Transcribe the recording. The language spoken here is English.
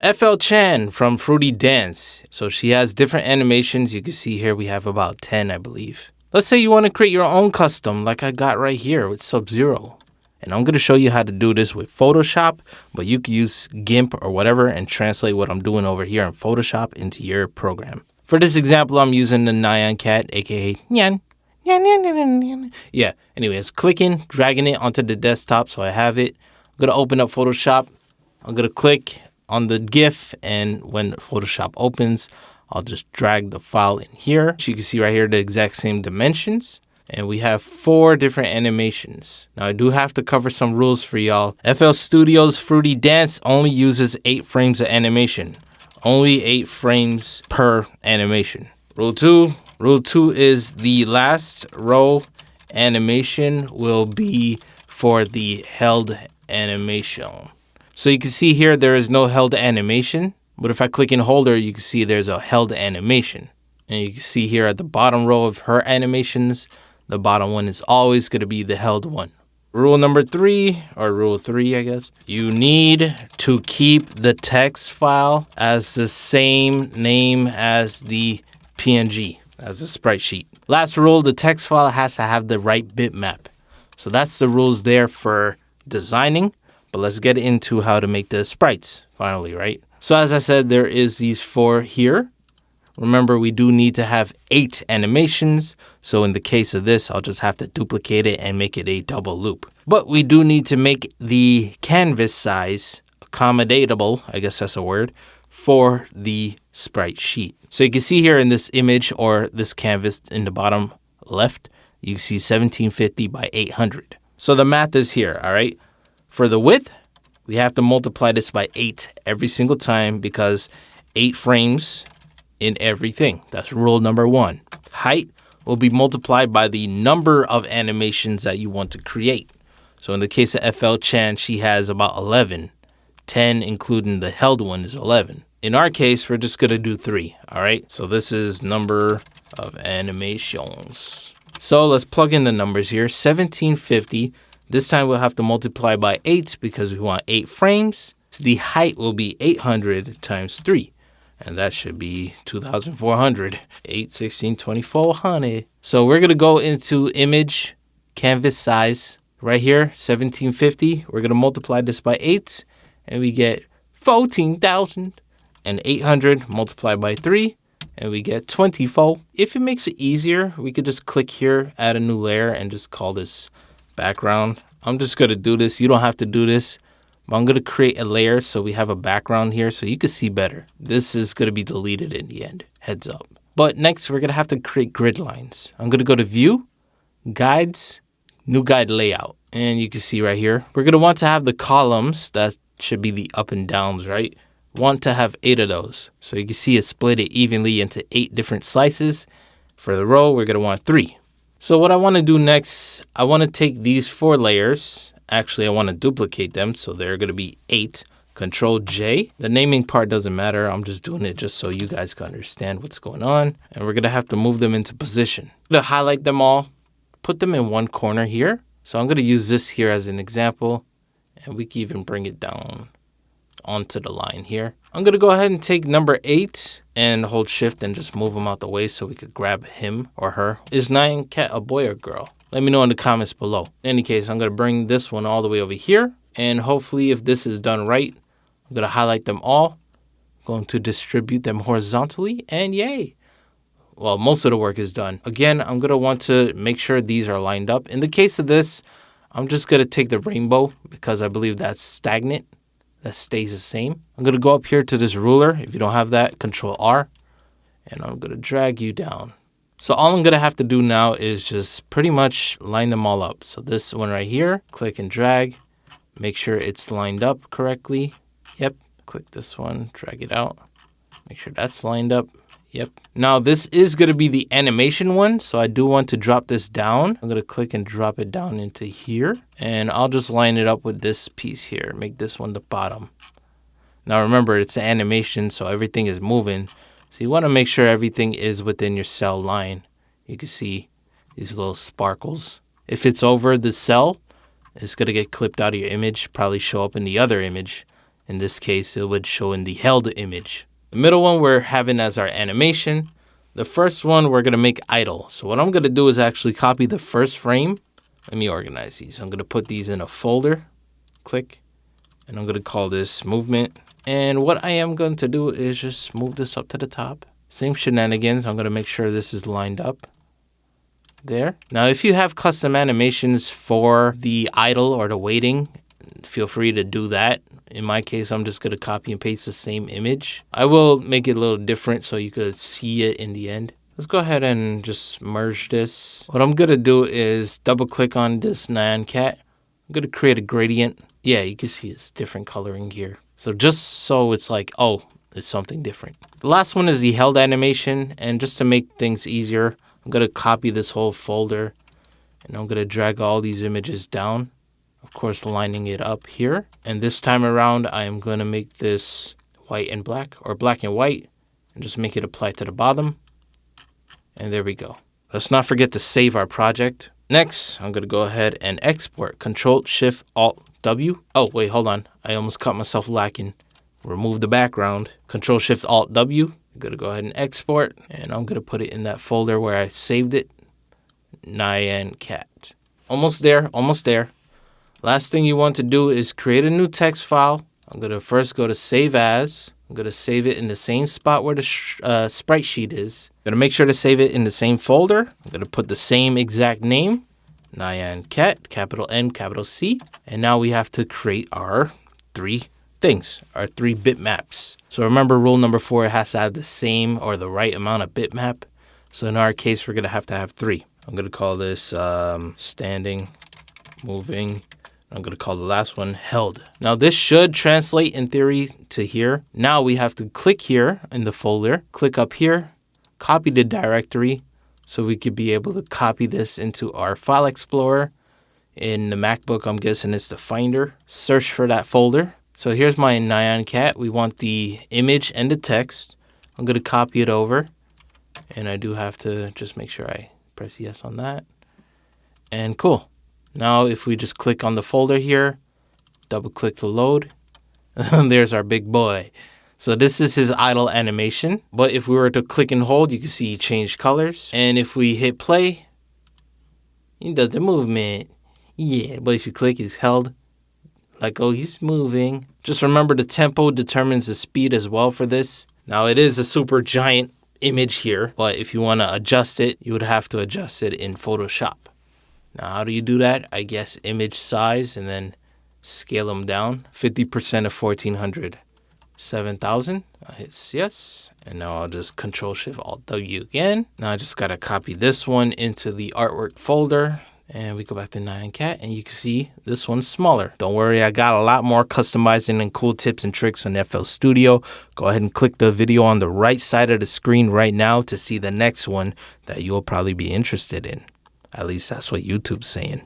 FL Chan from Fruity Dance. So she has different animations. You can see here we have about 10, I believe. Let's say you want to create your own custom like I got right here with Sub-Zero. And I'm going to show you how to do this with Photoshop, but you can use GIMP or whatever and translate what I'm doing over here in Photoshop into your program. For this example, I'm using the Nyan Cat, aka Nyan. Yeah, anyways, clicking, dragging it onto the desktop so I have it. I'm going to open up Photoshop. I'm going to click on the GIF, and when Photoshop opens, I'll just drag the file in here. So you can see right here the exact same dimensions. And we have 4 different animations. Now, I do have to cover some rules for y'all. FL Studio's Fruity Dance only uses 8 frames of animation. Only 8 frames per animation. Rule 2. Rule 2 is the last row animation will be for the held animation. So you can see here there is no held animation. But if I click in holder, you can see there's a held animation. And you can see here at the bottom row of her animations, the bottom one is always going to be the held one. Rule number 3, or rule 3, I guess. You need to keep the text file as the same name as the PNG, as the sprite sheet. Last rule, the text file has to have the right bitmap. So that's the rules there for designing. But let's get into how to make the sprites finally, right? So as I said, there is these 4 here. Remember, we do need to have 8 animations. So in the case of this, I'll just have to duplicate it and make it a double loop. But we do need to make the canvas size accommodatable, I guess that's a word, for the sprite sheet. So you can see here in this image or this canvas in the bottom left, you can see 1750 by 800. So the math is here, all right? For the width, we have to multiply this by 8 every single time because 8 frames in everything. That's rule number 1. Height will be multiplied by the number of animations that you want to create. So in the case of FL Chan, she has about 11. 10, including the held one, is 11. In our case, we're just going to do 3. All right. So this is number of animations. So let's plug in the numbers here. 1750. This time we'll have to multiply by 8 because we want 8 frames. So the height will be 800 times 3. And that should be 2,400. 8, 16, 2400. So we're going to go into image, canvas size. Right here, 1750. We're going to multiply this by 8. And we get 14,000. And 800 multiplied by 3. And we get 24. If it makes it easier, we could just click here, add a new layer, and just call this background. I'm just going to do this. You don't have to do this. I'm going to create a layer so we have a background here so you can see better. This is going to be deleted in the end. Heads up. But next, we're going to have to create grid lines. I'm going to go to View, Guides, New Guide Layout. And you can see right here, we're going to want to have the columns. That should be the up and downs, right? Want to have 8 of those. So you can see it split it evenly into 8 different slices. For the row, we're going to want 3. So what I want to do next, I want to take these 4 layers. Actually, I want to duplicate them, so they're going to be 8. Control J. The naming part doesn't matter. I'm just doing it just so you guys can understand what's going on. And we're going to have to move them into position. I'm going to highlight them all, put them in one corner here. So I'm going to use this here as an example, and we can even bring it down onto the line here. I'm going to go ahead and take number 8 and hold shift and just move him out the way so we could grab him or her. Is Nyan Cat a boy or girl? Let me know in the comments below. In any case, I'm going to bring this one all the way over here. And hopefully if this is done right, I'm going to highlight them all. I'm going to distribute them horizontally and yay. Well, most of the work is done. Again, I'm going to want to make sure these are lined up. In the case of this, I'm just going to take the rainbow because I believe that's stagnant. That stays the same. I'm going to go up here to this ruler. If you don't have that, Control R. And I'm going to drag you down. So all I'm going to have to do now is just pretty much line them all up. So this one right here, click and drag. Make sure it's lined up correctly. Yep. Click this one, drag it out. Make sure that's lined up. Yep. Now this is going to be the animation one. So I do want to drop this down. I'm going to click and drop it down into here. And I'll just line it up with this piece here. Make this one the bottom. Now remember, it's an animation, so everything is moving. So you want to make sure everything is within your cell line. You can see these little sparkles. If it's over the cell, it's going to get clipped out of your image, probably show up in the other image In this case, it would show in the held image. The middle one we're having as our animation. The first one we're going to make idle. So what I'm going to do is actually copy the first frame. Let me organize these. I'm going to put these in a folder. Click. And I'm going to call this movement. And what I am going to do is just move this up to the top. Same shenanigans. I'm going to make sure this is lined up. There. Now, if you have custom animations for the idle or the waiting, feel free to do that. In my case, I'm just going to copy and paste the same image. I will make it a little different so you could see it in the end. Let's go ahead and just merge this. What I'm going to do is double click on this Nyan Cat. I'm going to create a gradient. Yeah, you can see it's different coloring here. So just so it's like, oh, it's something different. The last one is the held animation. And just to make things easier, I'm going to copy this whole folder. And I'm going to drag all these images down. Of course, lining it up here. And this time around, I am going to make this white and black or black and white. And just make it apply to the bottom. And there we go. Let's not forget to save our project. Next, I'm going to go ahead and export. Control-Shift-Alt-W. Oh, wait, hold on. I almost caught myself lacking. Remove the background. Control-Shift-Alt-W. I'm going to go ahead and export. And I'm going to put it in that folder where I saved it. Nyan Cat. Almost there. Almost there. Last thing you want to do is create a new text file. I'm going to first go to Save As. I'm going to save it in the same spot where the sprite sheet is. I'm going to make sure to save it in the same folder. I'm going to put the same exact name, Nyan Cat, capital N, capital C. And now we have to create our 3 things, our 3 bitmaps. So remember rule number 4, it has to have the same or the right amount of bitmap. So in our case, we're going to have 3. I'm going to call this standing, moving. I'm going to call the last one held. Now this should translate in theory to here. Now we have to click here in the folder, click up here, copy the directory so we could be able to copy this into our file explorer. In the MacBook, I'm guessing it's the Finder. Search for that folder. So here's my Nyan Cat. We want the image and the text. I'm going to copy it over. And I do have to just make sure I press yes on that. And cool. Now, if we just click on the folder here, double click to load, there's our big boy. So this is his idle animation. But if we were to click and hold, you can see he changed colors. And if we hit play, he does the movement. Yeah, but if you click, he's held. Like, oh, he's moving. Just remember the tempo determines the speed as well for this. Now, it is a super giant image here. But if you want to adjust it, you would have to adjust it in Photoshop. Now, how do you do that? I guess image size and then scale them down. 50% of 1400. 7000. I hit yes. And now I'll just Control-Shift-Alt-W again. Now I just got to copy this one into the artwork folder. And we go back to Nyan Cat and you can see this one's smaller. Don't worry, I got a lot more customizing and cool tips and tricks in FL Studio. Go ahead and click the video on the right side of the screen right now to see the next one that you'll probably be interested in. At least that's what YouTube's saying.